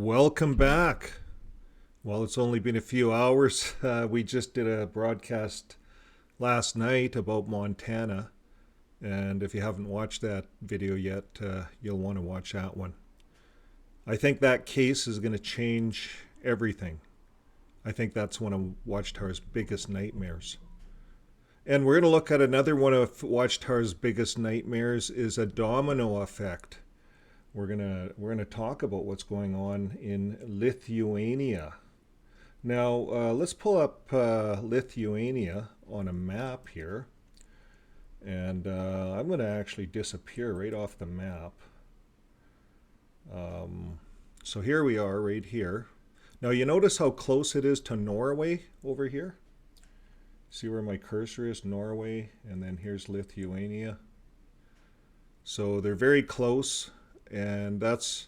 Welcome back. Well, it's only been a few hours. We just did a broadcast last night about Montana. And if you haven't watched that video yet, you'll want to watch that one. I think that case is going to change everything. I think that's one of Watchtower's biggest nightmares. And we're going to look at another one of Watchtower's biggest nightmares is a domino effect. We're gonna talk about what's going on in Lithuania. Now, let's pull up Lithuania on a map here. And I'm going to actually disappear right off the map. So here we are right here. Now you notice how close it is to Norway over here? See where my cursor is? Norway, and then here's Lithuania. So they're very close, and that's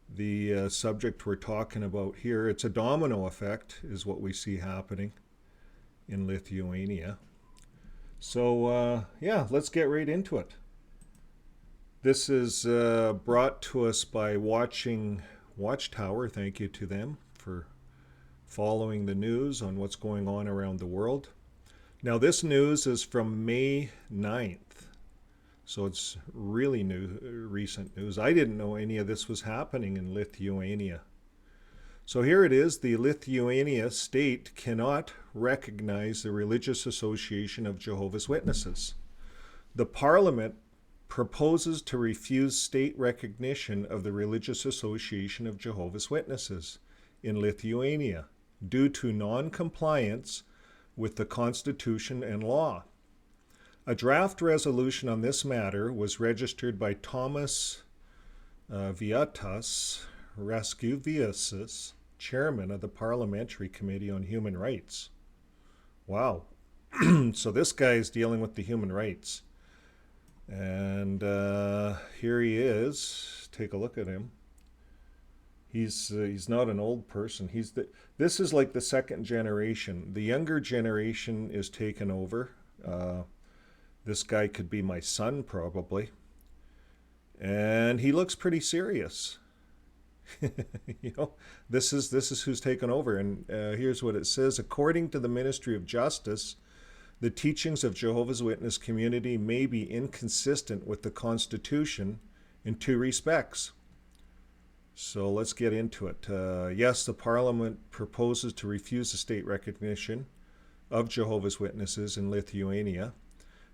the subject we're talking about here. It's a domino effect is what we see happening in Lithuania. So yeah, let's get right into it. This is brought to us by Watchtower. Thank you to them for following the news on what's going on around the world. Now this news is from May 9th. So it's really new, recent news. I didn't know any of this was happening in Lithuania. So here it is. The Lithuania state cannot recognize the Religious Association of Jehovah's Witnesses. The parliament proposes to refuse state recognition of the Religious Association of Jehovah's Witnesses in Lithuania due to non-compliance with the Constitution and law. A draft resolution on this matter was registered by Thomas Vietas Raskuviasis, chairman of the Parliamentary Committee on Human Rights. Wow. So this guy is dealing with the human rights. And here he is. Take a look at him. He's not an old person. This is like the second generation. The younger generation is taken over. This guy could be my son, probably. And he looks pretty serious. You know, this is who's taken over. And here's what it says. According to the Ministry of Justice, the teachings of Jehovah's Witness community may be inconsistent with the Constitution in two respects. So let's get into it. Yes, the Parliament proposes to refuse the state recognition of Jehovah's Witnesses in Lithuania.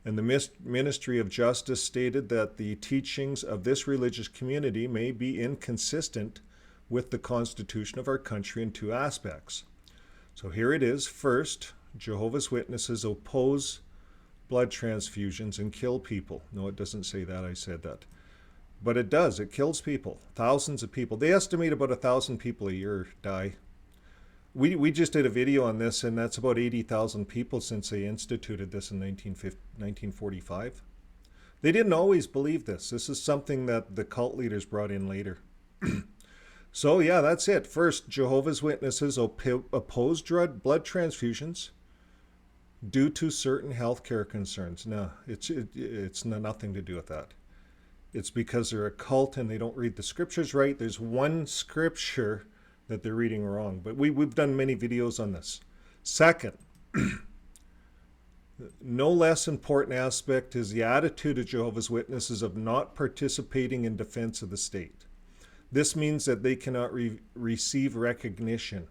And the Ministry of Justice stated that the teachings of this religious community may be inconsistent with the Constitution of our country in two aspects. So here it is. First, Jehovah's Witnesses oppose blood transfusions and kill people. No, it doesn't say that. I said that. But it does. It kills people. Thousands of people. They estimate about 1,000 people a year die. We just did a video on this, and that's about 80,000 people since they instituted this in 1945. They didn't always believe this. This is something that the cult leaders brought in later. So yeah, that's it. First, Jehovah's Witnesses oppose blood transfusions due to certain healthcare concerns. No, it's nothing to do with that. It's because they're a cult and they don't read the scriptures right. There's one scripture that they're reading wrong. But we've done many videos on this. Second, no less important aspect is the attitude of Jehovah's Witnesses of not participating in defense of the state. This means that they cannot receive recognition,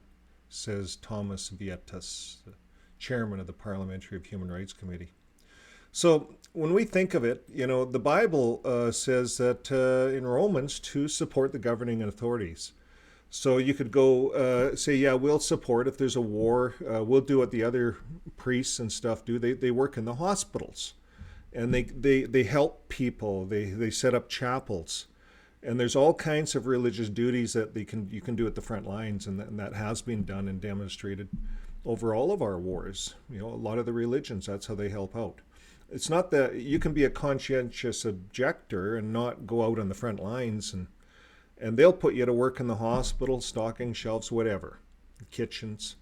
says Thomas Vietas, the chairman of the Parliamentary of Human Rights Committee. So when we think of it, you know, the Bible says that in Romans to support the governing authorities. So you could go say, yeah, we'll support if there's a war. We'll do what the other priests and stuff do. They work in the hospitals, and they help people. They set up chapels, and there's all kinds of religious duties that you can do at the front lines, and that has been done and demonstrated over all of our wars. You know, a lot of the religions, that's how they help out. It's not that you can be a conscientious objector and not go out on the front lines and they'll put you to work in the hospital, stocking shelves, whatever, kitchens.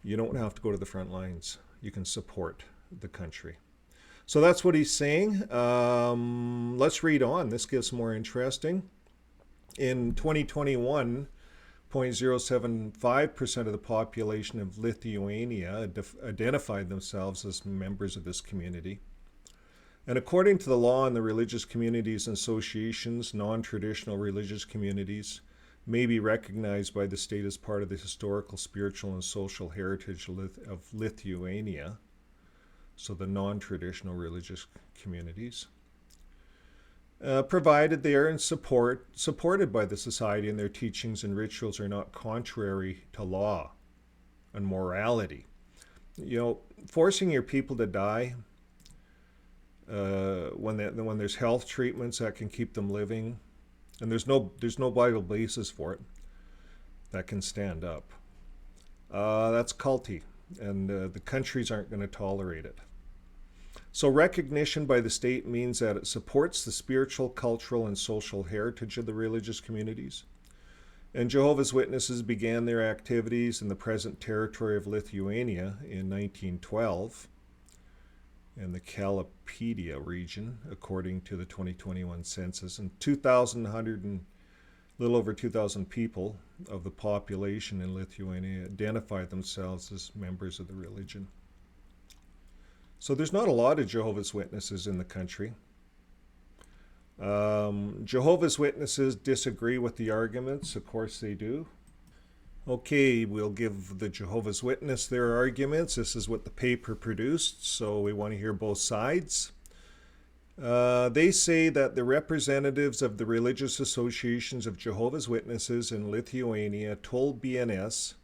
You don't have to go to the front lines. You can support the country. So that's what he's saying. Let's read on. This gets more interesting. In 2021, 0.075% of the population of Lithuania identified themselves as members of this community. And according to the law in the religious communities and associations, non-traditional religious communities may be recognized by the state as part of the historical, spiritual, and social heritage of Lithuania. So the non-traditional religious communities. Provided they are supported by the society and their teachings and rituals are not contrary to law and morality. You know, forcing your people to die when there's health treatments that can keep them living, and there's no Bible basis for it that can stand up. That's culty, and the countries aren't going to tolerate it. So recognition by the state means that it supports the spiritual, cultural, and social heritage of the religious communities. And Jehovah's Witnesses began their activities in the present territory of Lithuania in 1912 in the Kalapedia region, according to the 2021 census. And little over 2,000 people of the population in Lithuania identified themselves as members of the religion. So there's not a lot of Jehovah's Witnesses in the country. Jehovah's Witnesses disagree with the arguments. Of course they do. Okay, we'll give the Jehovah's Witness their arguments. This is what the paper produced, so we want to hear both sides. They say that the representatives of the religious associations of Jehovah's Witnesses in Lithuania told BNS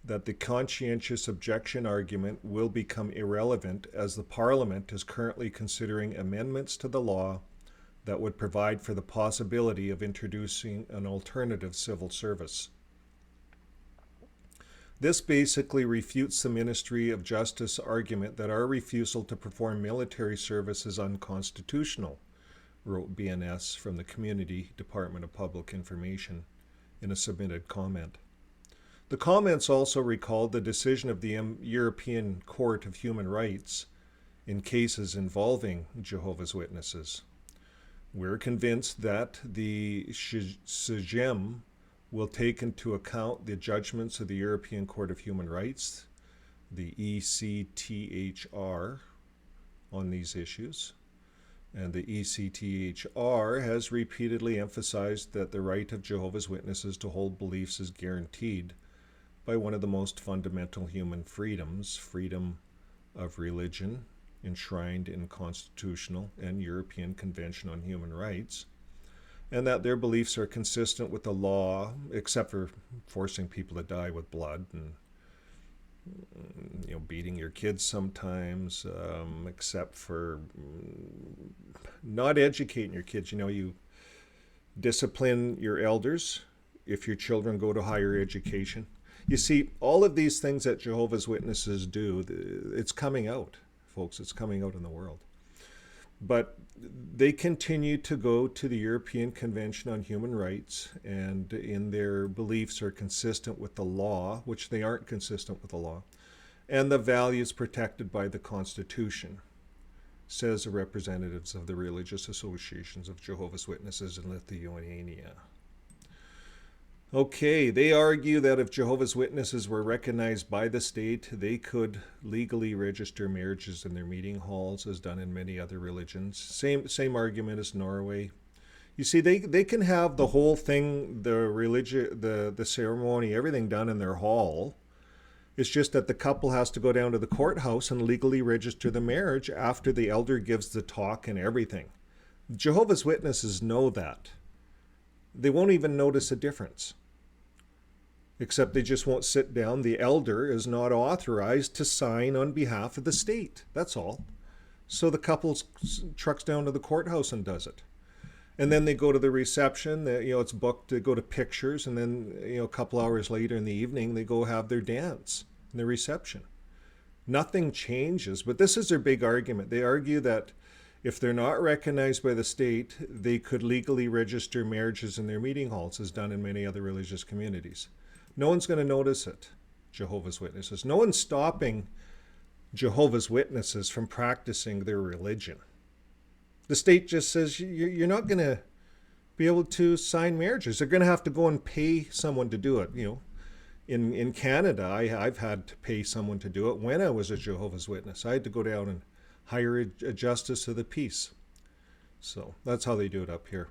that the conscientious objection argument will become irrelevant as the Parliament is currently considering amendments to the law that would provide for the possibility of introducing an alternative civil service. This basically refutes the Ministry of Justice argument that our refusal to perform military service is unconstitutional, wrote BNS from the Community Department of Public Information in a submitted comment. The comments also recalled the decision of the European Court of Human Rights in cases involving Jehovah's Witnesses. We're convinced that the CEJM will take into account the judgments of the European Court of Human Rights, the ECTHR, on these issues. And the ECTHR has repeatedly emphasized that the right of Jehovah's Witnesses to hold beliefs is guaranteed by one of the most fundamental human freedoms, freedom of religion, enshrined in Constitutional and European Convention on Human Rights, and that their beliefs are consistent with the law, except for forcing people to die with blood and beating your kids sometimes, except for not educating your kids. You discipline your elders if your children go to higher education. You see, all of these things that Jehovah's Witnesses do, it's coming out, folks. It's coming out in the world. But they continue to go to the European Convention on Human Rights, and in their beliefs are consistent with the law, which they aren't consistent with the law, and the values protected by the Constitution, says the representatives of the religious associations of Jehovah's Witnesses in Lithuania. Okay, they argue that if Jehovah's Witnesses were recognized by the state, they could legally register marriages in their meeting halls, as done in many other religions. Same argument as Norway. You see, they can have the whole thing, the ceremony, everything done in their hall. It's just that the couple has to go down to the courthouse and legally register the marriage after the elder gives the talk and everything. Jehovah's Witnesses know that. They won't even notice a difference. Except they just won't sit down. The elder is not authorized to sign on behalf of the state. That's all. So the couple trucks down to the courthouse and does it. And then they go to the reception. It's booked to go to pictures. And then, a couple hours later in the evening, they go have their dance in the reception. Nothing changes. But this is their big argument. They argue that if they're not recognized by the state, they could legally register marriages in their meeting halls, as done in many other religious communities. No one's going to notice it, Jehovah's Witnesses. No one's stopping Jehovah's Witnesses from practicing their religion. The state just says, you're not going to be able to sign marriages. They're going to have to go and pay someone to do it. You know, in Canada, I've had to pay someone to do it when I was a Jehovah's Witness. I had to go down and hire a justice of the peace. So that's how they do it up here.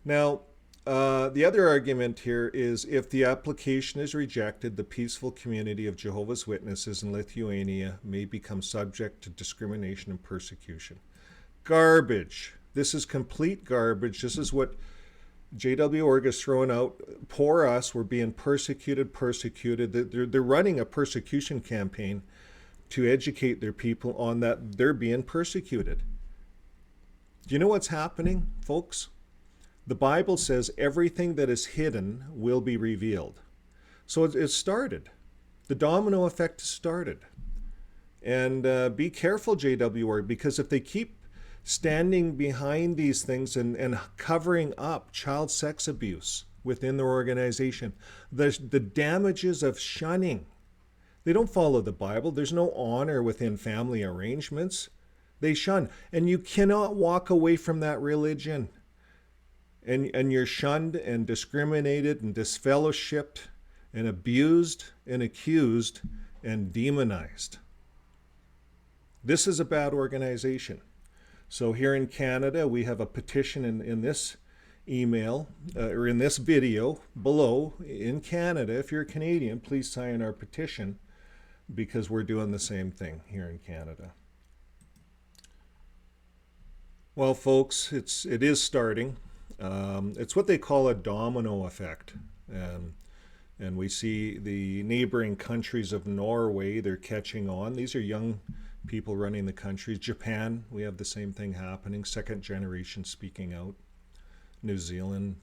Now, the other argument here is if the application is rejected, the peaceful community of Jehovah's Witnesses in Lithuania may become subject to discrimination and persecution. Garbage. This is complete garbage. This is what JW.org is throwing out. Poor us, we're being persecuted. They're running a persecution campaign to educate their people on that they're being persecuted. Do you know what's happening, folks? The Bible says everything that is hidden will be revealed. So it started. The domino effect has started. And be careful, JW.org, because if they keep standing behind these things and covering up child sex abuse within their organization, the damages of shunning. They don't follow the Bible. There's no honor within family arrangements. They shun. And you cannot walk away from that religion. And you're shunned and discriminated and disfellowshipped and abused and accused and demonized. This is a bad organization. So here in Canada, we have a petition in this email, or in this video below. In Canada, if you're a Canadian, please sign our petition, because we're doing the same thing here in Canada. Well, folks, it is starting. It's what they call a domino effect. And we see the neighboring countries of Norway, they're catching on. These are young people running the countries. Japan, we have the same thing happening. Second generation speaking out. New Zealand.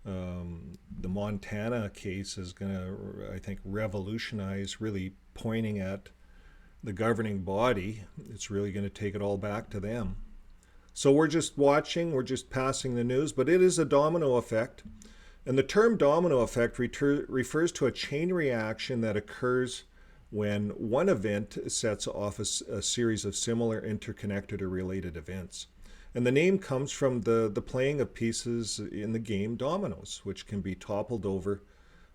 The Montana case is going to, I think, revolutionize, really pointing at the governing body. It's really going to take it all back to them. So we're just watching, we're just passing the news, but it is a domino effect. And the term domino effect refers to a chain reaction that occurs when one event sets off a series of similar, interconnected, or related events. And the name comes from the playing of pieces in the game dominoes, which can be toppled over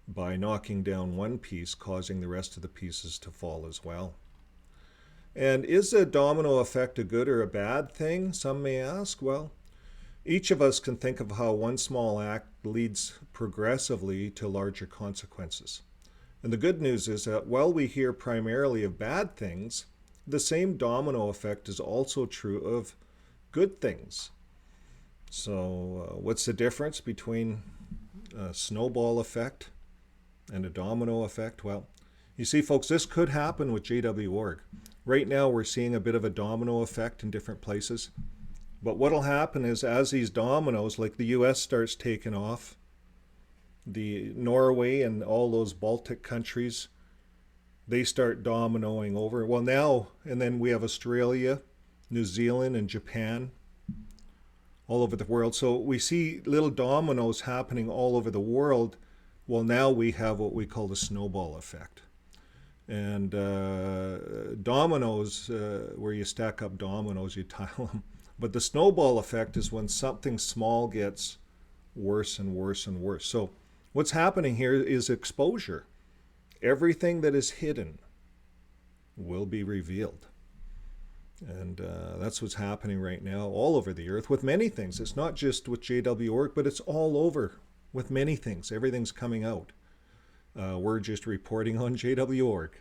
by knocking down one piece, causing the rest of the pieces to fall as well. And is a domino effect a good or a bad thing, some may ask? Well, each of us can think of how one small act leads progressively to larger consequences. And the good news is that while we hear primarily of bad things, the same domino effect is also true of good things. So what's the difference between a snowball effect and a domino effect? Well, you see, folks, this could happen with JW.org. Right now, we're seeing a bit of a domino effect in different places. But what'll happen is as these dominoes, like the US starts taking off, the Norway and all those Baltic countries, they start dominoing over. Well, now, and then we have Australia, New Zealand, and Japan, all over the world. So we see little dominoes happening all over the world. Well, now we have what we call the snowball effect. And dominoes, where you stack up dominoes, you tile them. But the snowball effect is when something small gets worse and worse and worse. So what's happening here is exposure. Everything that is hidden will be revealed. And that's what's happening right now all over the earth with many things. It's not just with JW.org, but it's all over with many things. Everything's coming out. We're just reporting on JW.org.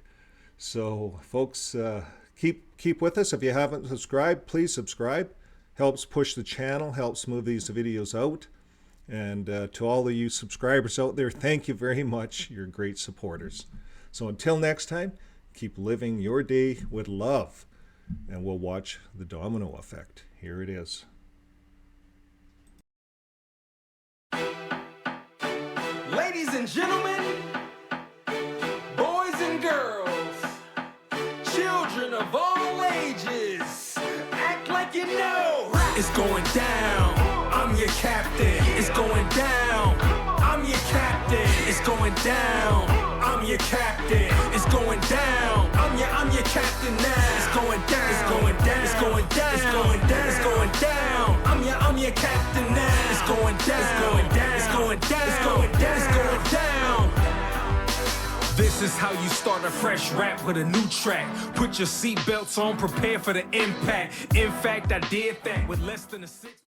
So, folks, keep with us. If you haven't subscribed, please subscribe. Helps push the channel, helps move these videos out. And to all of you subscribers out there, thank you very much. You're great supporters. So until next time, keep living your day with love. And we'll watch the domino effect. Here it is. Ladies and gentlemen, boys and girls, children of all ages, act like you know. It's going down, I'm your captain. It's going down, I'm your captain. It's going down, I'm your captain. It's going down, I'm your captain now. It's going down, it's going down, it's going down, it's going down, it's going down. I'm your your captain now. It's going down. It's going down. It's going down. It's going down. It's going down. This is how you start a fresh rap with a new track. Put your seatbelts on, prepare for the impact. In fact, I did that with less than a 6.